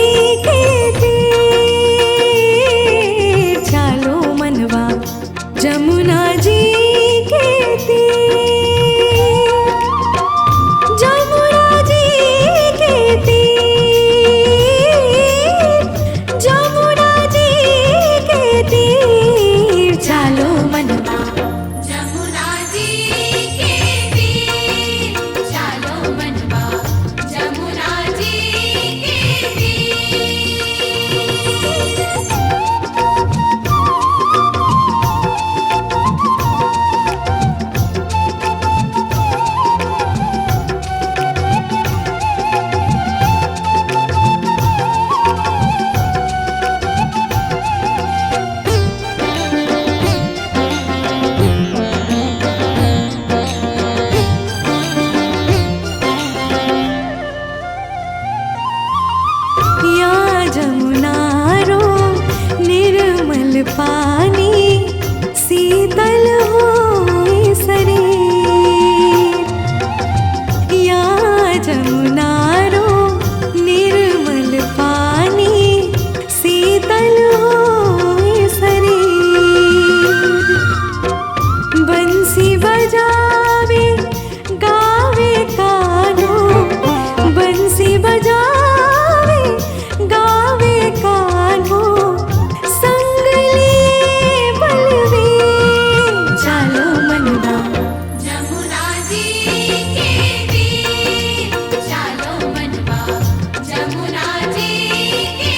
के तीर, चालो मनवा जमुना जी के तीर, जमुना जी के तीर, जमुना जी के तीर, चालो मनवा जमुना जी के तीर, चालो मनवा जमुना जी के या जमुना रो निर्मल पानी, शीतल होए शरीर। या जमुना रो निर्मल पानी, शीतल होए शरीर। बंसी बजावे गावे कान्हो, बंसी बजावे गावे कान्हो, संग लिए बलवीर। चालो मनवा जमुना जी के तीर, चालो मनवा जमुना जी के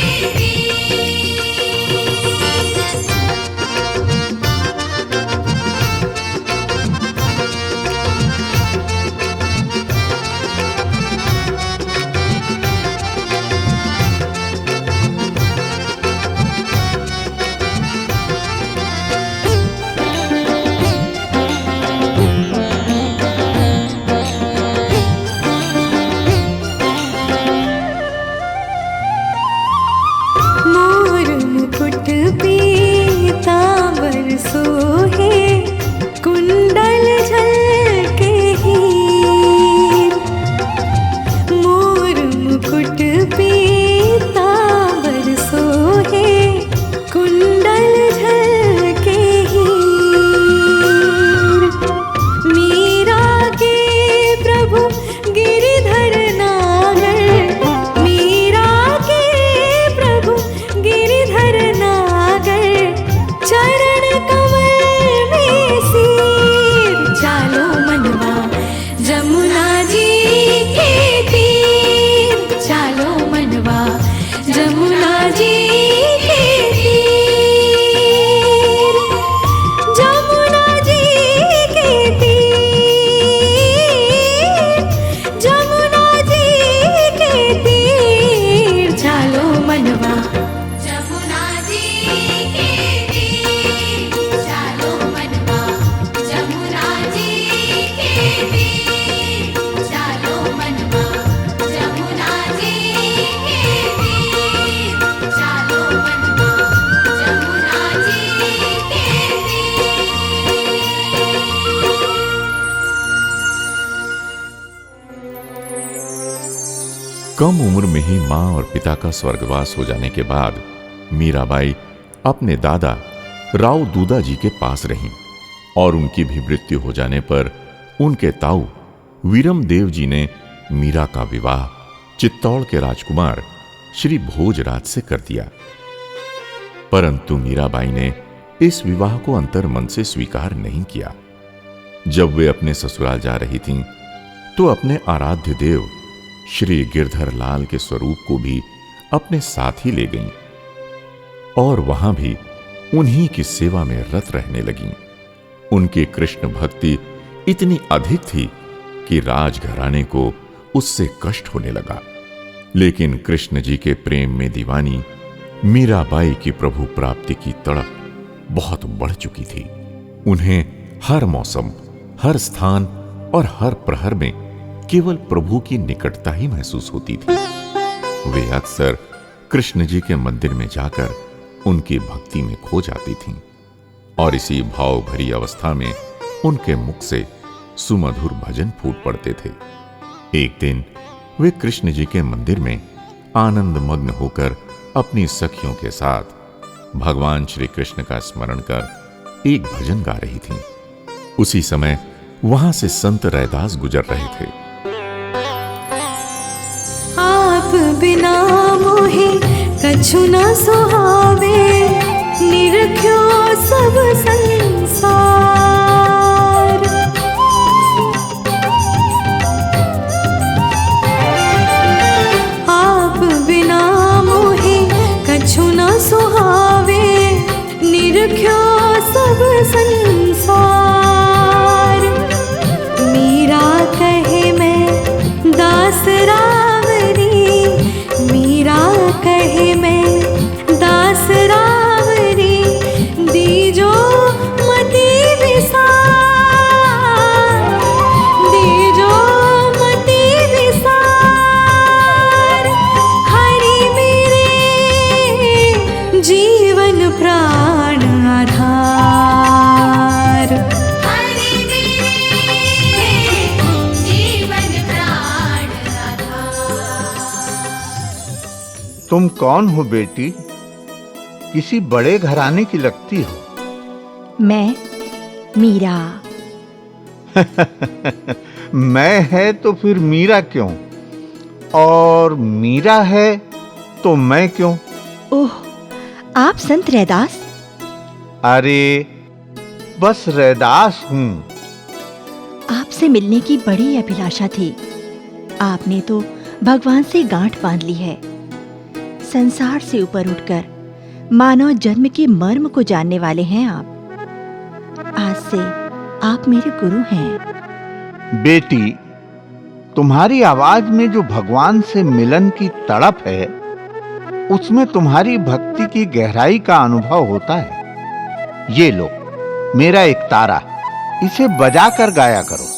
मोर मुकुट पीतांबर सोहे, कुंडल झलके हीर। मोर मुकुट पीतांबर सोहे, कुंडल झलके हीर। मीरा के प्रभु गिरिधर नागर, मीरा के प्रभु गिरिधर नागर, चरण कमल में सिर। चालो मनवा जमुना जी के तीर, चालो मनवा जमुना जी के तीर, जमुना जी के तीर, जमुना जी के तीर, चालो मनवा जमुना जी के तीर, चालो मनवा जमुना जी के तीर, चालो मनवा जमुना जी के तीर, चालो मनवा जमुना जी के कम उम्र में ही मां और पिता का स्वर्गवास हो जाने के बाद मीराबाई अपने दादा राव दूदा जी के पास रहीं और उनकी भी मृत्यु हो जाने पर उनके ताऊ वीरम देव जी ने मीरा का विवाह चित्तौड़ के राजकुमार श्री भोजराज से कर दिया। परंतु मीराबाई ने इस विवाह को अंतर मन से स्वीकार नहीं किया। जब वे अपने ससुराल जा रही थीं, तो अपने आराध्य देव श्री गिरधर लाल के स्वरूप को भी अपने साथ ही ले गईं और वहां भी उन्हीं की सेवा में रत रहने लगीं। उनकी कृष्ण भक्ति इतनी अधिक थी कि राजघराने को उससे कष्ट होने लगा। लेकिन कृष्ण जी के प्रेम में दीवानी मीराबाई की प्रभु प्राप्ति की तड़प बहुत बढ़ चुकी थी। उन्हें हर मौसम, हर स्थान और हर प्रहर में केवल प्रभु की निकटता ही महसूस होती थी। वे अक्सर कृष्ण जी के मंदिर में जाकर उनकी भक्ति में खो जाती थीं और इसी भाव भरी अवस्था में उनके मुख से सुमधुर भजन फूट पड़ते थे। एक दिन वे कृष्ण जी के मंदिर में आनंद मग्न होकर अपनी सखियों के साथ भगवान श्री कृष्ण का स्मरण कर एक भजन गा रही थीं। उसी समय वहां से संत रैदास गुजर रहे थे। आप बिना मोहे कछु न सुहावे, निरख्यो सब संसार। आप बिना मोहे कछु न सुहावे, निरख्यो सब संसार। मीरा कहे मैं दास रावरी, मीरा कहे मैं दास रावरी, दीजो मति विसार, दीजो मति विसार। हरि मेरे जीवन प्राण आधार, हरि मेरे जीवन प्राण आधार। तुम कौन हो बेटी? किसी बड़े घराने की लगती हो। मैं मीरा। मैं है तो फिर मीरा क्यों? और मीरा है तो मैं क्यों? ओह, आप संत रैदास? अरे बस रैदास हूं। आपसे मिलने की बड़ी अभिलाषा थी। आपने तो भगवान से गांठ बांध ली है। संसार से ऊपर उठकर मानव जन्म के मर्म को जानने वाले हैं आप। आज से आप मेरे गुरु हैं। बेटी, तुम्हारी आवाज में जो भगवान से मिलन की तड़प है, उसमें तुम्हारी भक्ति की गहराई का अनुभव होता है। ये लो मेरा एक तारा, इसे बजाकर गाया करो।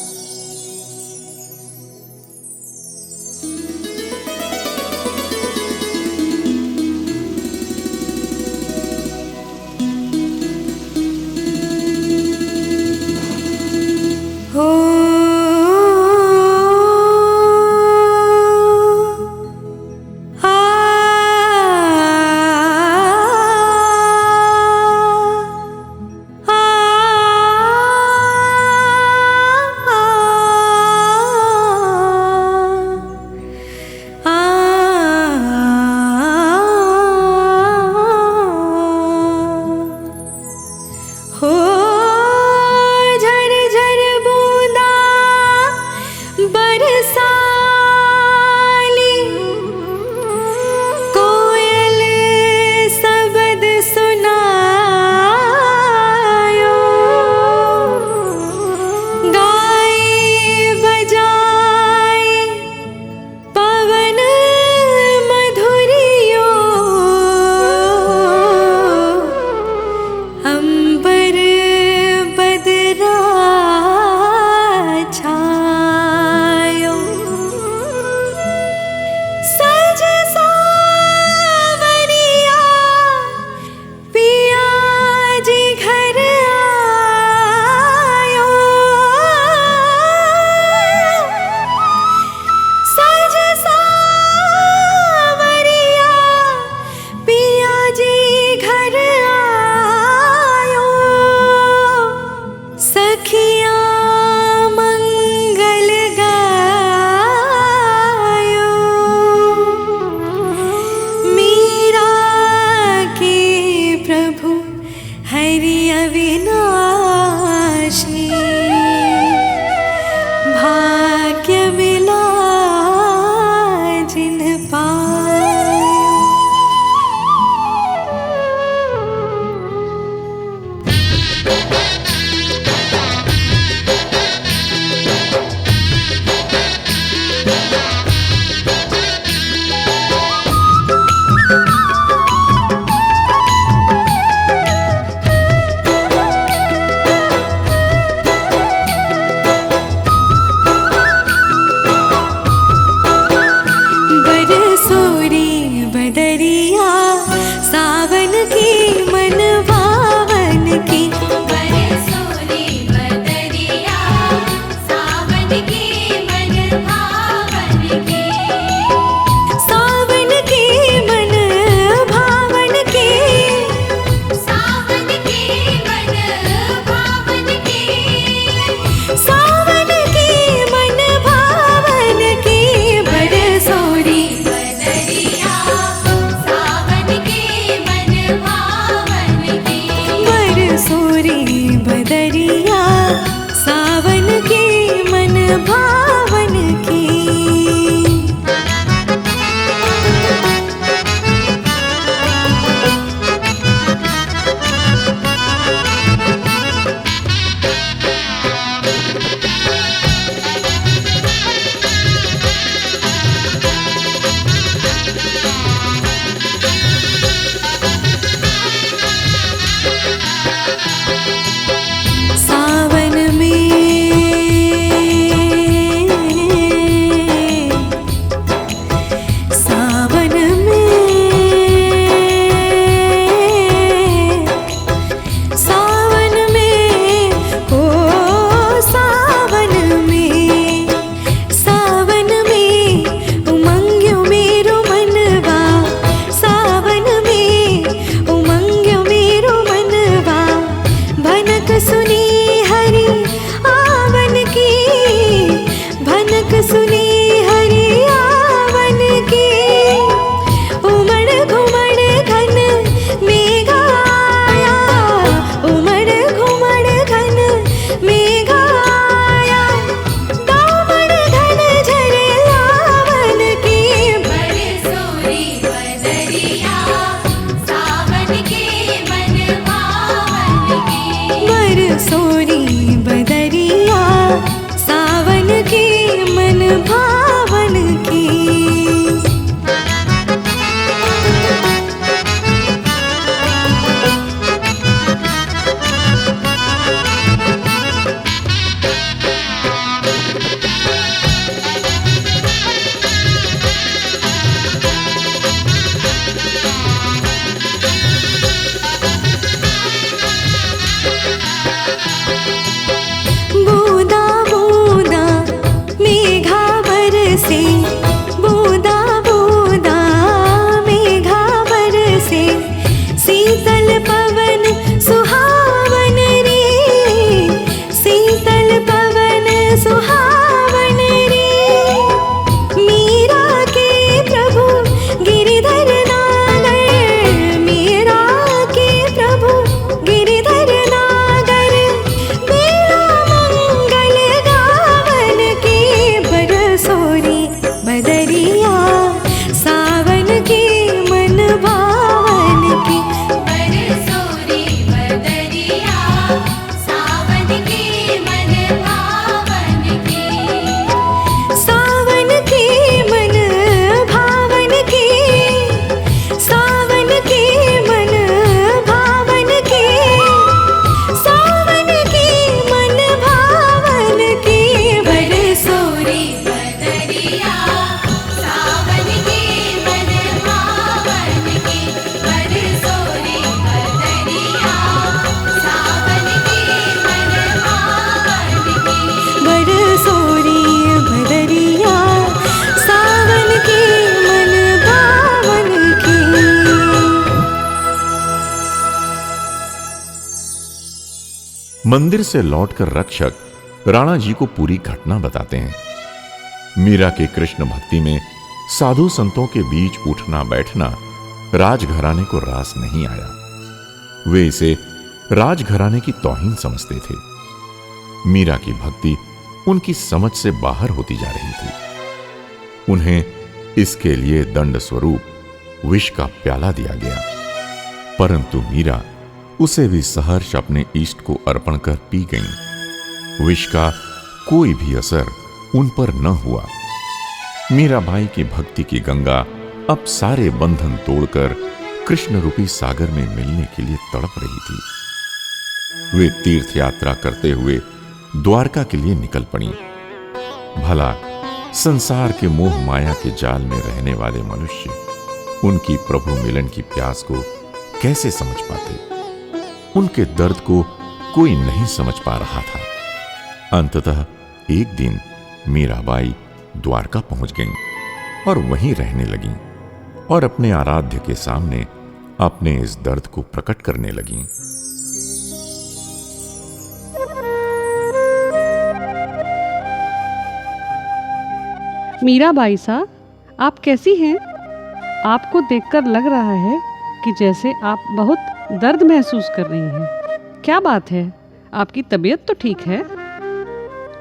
मंदिर से लौटकर रक्षक राणा जी को पूरी घटना बताते हैं। मीरा के कृष्ण भक्ति में साधु संतों के बीच उठना बैठना राजघराने को रास नहीं आया। वे इसे राजघराने की तौहीन समझते थे। मीरा की भक्ति उनकी समझ से बाहर होती जा रही थी। उन्हें इसके लिए दंड स्वरूप विष का प्याला दिया गया, परंतु मीरा उसे भी सहर्ष अपने इष्ट को अर्पण कर पी गईं। विष का कोई भी असर उन पर न हुआ। मीराबाई की भक्ति की गंगा अब सारे बंधन तोड़कर कृष्ण रूपी सागर में मिलने के लिए तड़प रही थी। वे तीर्थ यात्रा करते हुए द्वारका के लिए निकल पड़ी। भला संसार के मोह माया के जाल में रहने वाले मनुष्य उनकी प्रभु मिलन की प्यास को कैसे समझ पाते? उनके दर्द को कोई नहीं समझ पा रहा था। अंततः एक दिन मीराबाई द्वारका पहुंच गईं और वहीं रहने लगीं और अपने आराध्य के सामने अपने इस दर्द को प्रकट करने लगीं। मीराबाई सा, आप कैसी हैं? आपको देखकर लग रहा है कि जैसे आप बहुत दर्द महसूस कर रही हैं। क्या बात है? आपकी तबीयत तो ठीक है?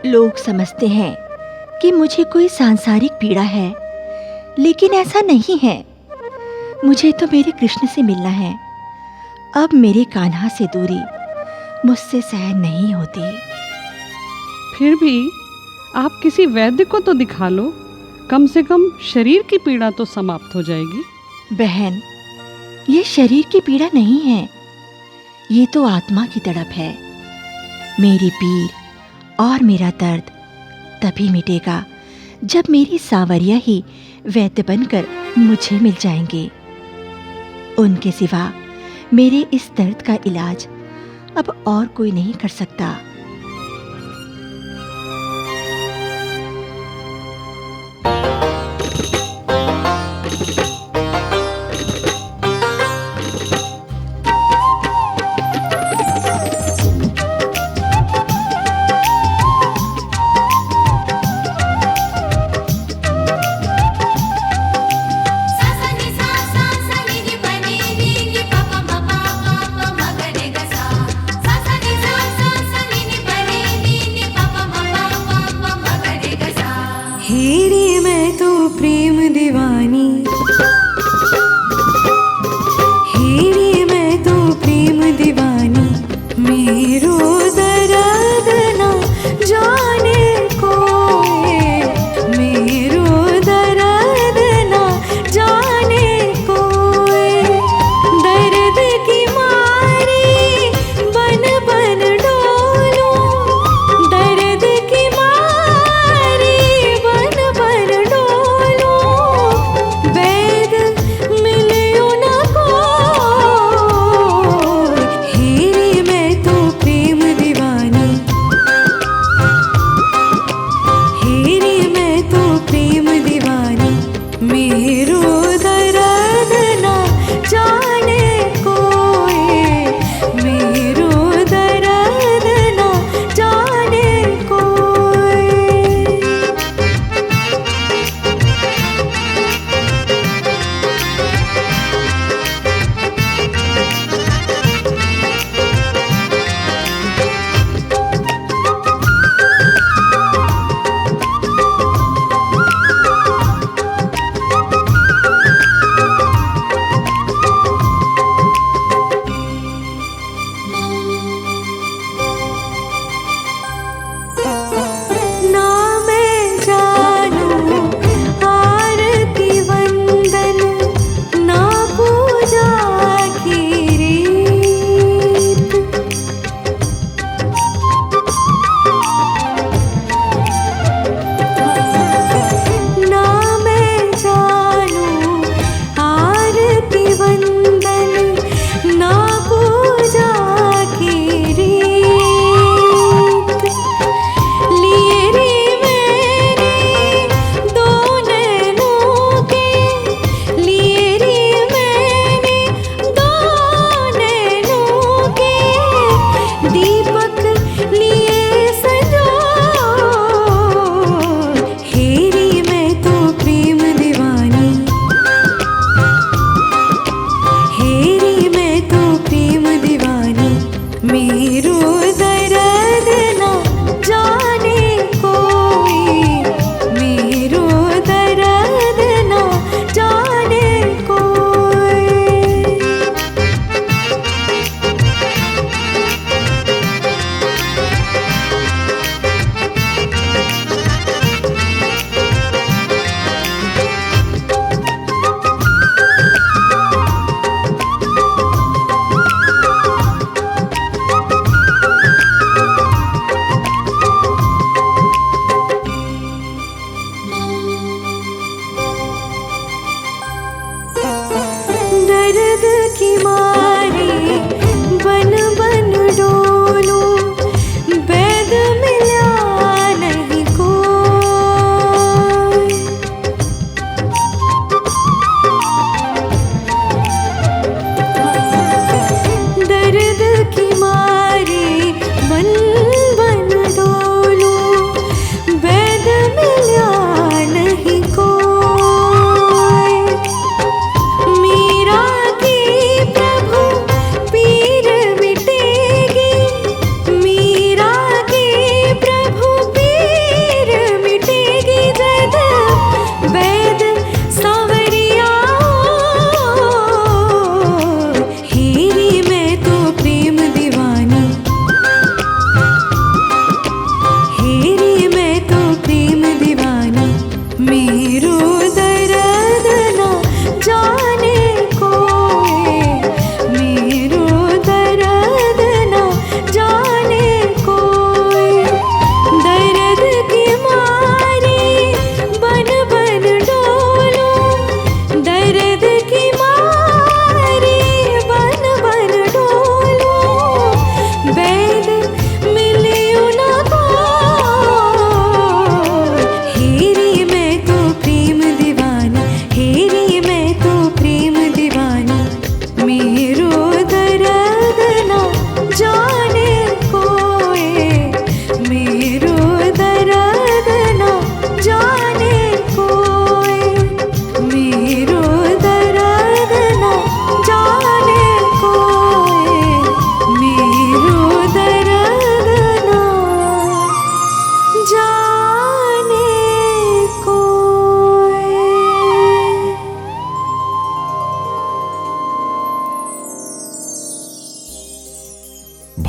लोग समझते हैं कि मुझे कोई सांसारिक पीड़ा है, लेकिन ऐसा नहीं है। मुझे तो मेरे कृष्ण से मिलना है। अब मेरे कान्हा से दूरी मुझसे सहन नहीं होती। फिर भी आप किसी वैद्य को तो दिखा लो, कम से कम शरीर की पीड़ा तो समाप्त हो जाएगी। बहन, ये शरीर की पीड़ा नहीं है, ये तो आत्मा की तड़प है। मेरी पीर और मेरा दर्द तभी मिटेगा जब मेरी सांवरिया ही वैद्य बनकर मुझे मिल जाएंगे। उनके सिवा मेरे इस दर्द का इलाज अब और कोई नहीं कर सकता। सा सा नी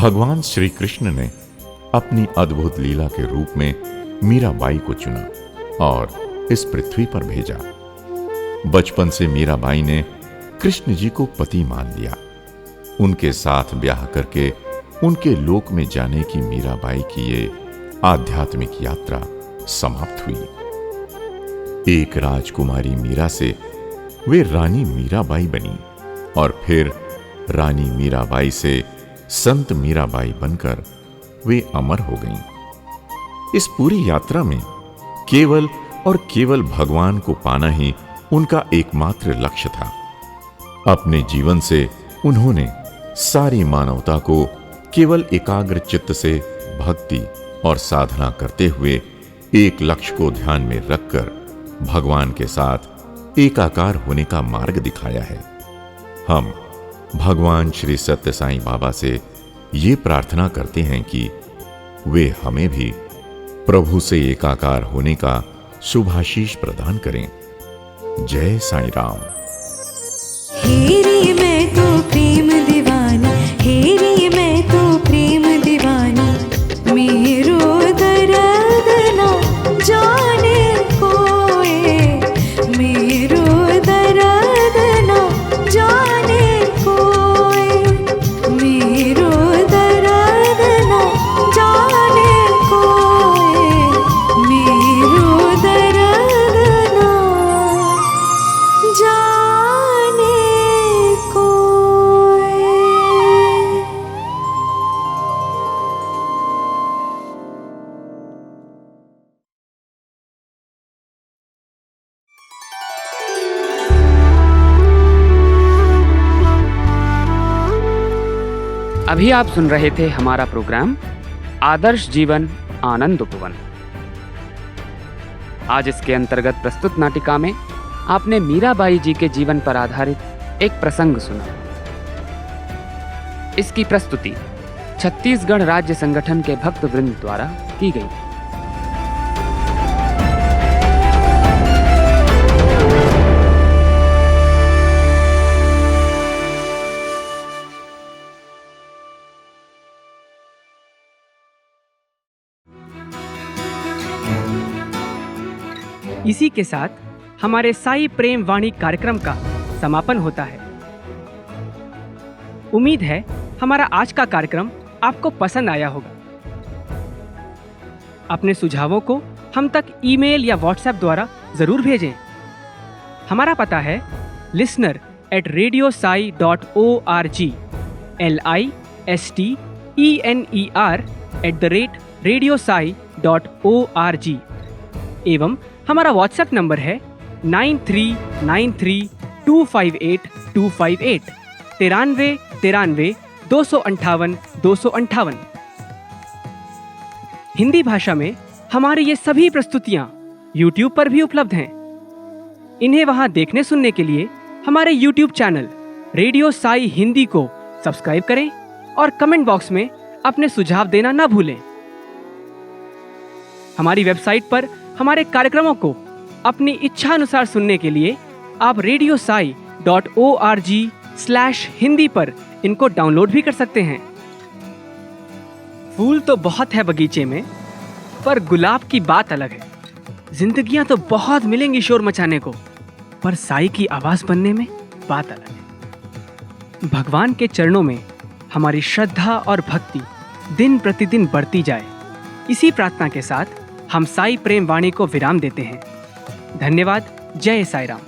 भगवान श्री कृष्ण ने अपनी अद्भुत लीला के रूप में मीराबाई को चुना और इस पृथ्वी पर भेजा। बचपन से मीराबाई ने कृष्ण जी को पति मान लिया। उनके साथ ब्याह करके उनके लोक में जाने की मीराबाई की ये आध्यात्मिक यात्रा समाप्त हुई। एक राजकुमारी मीरा से वे रानी मीराबाई बनी और फिर रानी मीराबाई से संत मीराबाई बनकर वे अमर हो गईं। इस पूरी यात्रा में केवल और केवल भगवान को पाना ही उनका एकमात्र लक्ष्य था। अपने जीवन से उन्होंने सारी मानवता को केवल एकाग्र चित्त से भक्ति और साधना करते हुए एक लक्ष्य को ध्यान में रखकर भगवान के साथ एकाकार होने का मार्ग दिखाया है। हम भगवान श्री सत्य साईं बाबा से ये प्रार्थना करते हैं कि वे हमें भी प्रभु से एकाकार होने का शुभाशीष प्रदान करें। जय साईं राम। हेरी मैं तो प्रेम दीवानी, हेरी मैं तो प्रेम दीवानी, मेरो दर्द ना जाने कोई, मेरो दर्द ना जाने कोई, मेरो दर्द ना जाने कोई, मेरो दर्द ना जाने कोई। अभी आप सुन रहे थे हमारा प्रोग्राम आदर्श जीवन आनंद उपवन। आज इसके अंतर्गत प्रस्तुत नाटिका में आपने मीराबाई जी के जीवन पर आधारित एक प्रसंग सुना। इसकी प्रस्तुति छत्तीसगढ़ राज्य संगठन के भक्त वृंद द्वारा की गई। इसी के साथ हमारे साई प्रेम वाणी कार्यक्रम का समापन होता है। उम्मीद है हमारा आज का कार्यक्रम आपको पसंद आया होगा। अपने सुझावों को हम तक ईमेल या व्हाट्सएप द्वारा जरूर भेजें। हमारा पता है listener@radiosai.org, listener@radiosai.org। एवं हमारा व्हाट्सएप नंबर है 9393258258 93 258 258। हिंदी भाषा में हमारी ये सभी प्रस्तुतियां YouTube पर भी उपलब्ध हैं। इन्हें वहां देखने सुनने के लिए हमारे YouTube channel radio Sai Hindi को सब्सक्राइब करें और कमेंट बॉक्स में अपने सुझाव देना ना भूलें। हमारी वेबसाइट पर हमारे कार्यक्रमों को अपनी इच्छा अनुसार सुनने के लिए आप radiosai.org/hindi पर इनको डाउनलोड भी कर सकते हैं। फूल तो बहुत है बगीचे में, पर गुलाब की बात अलग है। जिंदगियां तो बहुत मिलेंगी शोर मचाने को, पर साई की आवाज बनने में बात अलग है। भगवान के चरणों में हमारी श्रद्धा और भक्ति दिन प्रतिदिन बढ़ती जाए, इसी प्रार्थना के साथ हम साई प्रेम वाणी को विराम देते हैं। धन्यवाद। जय साई राम।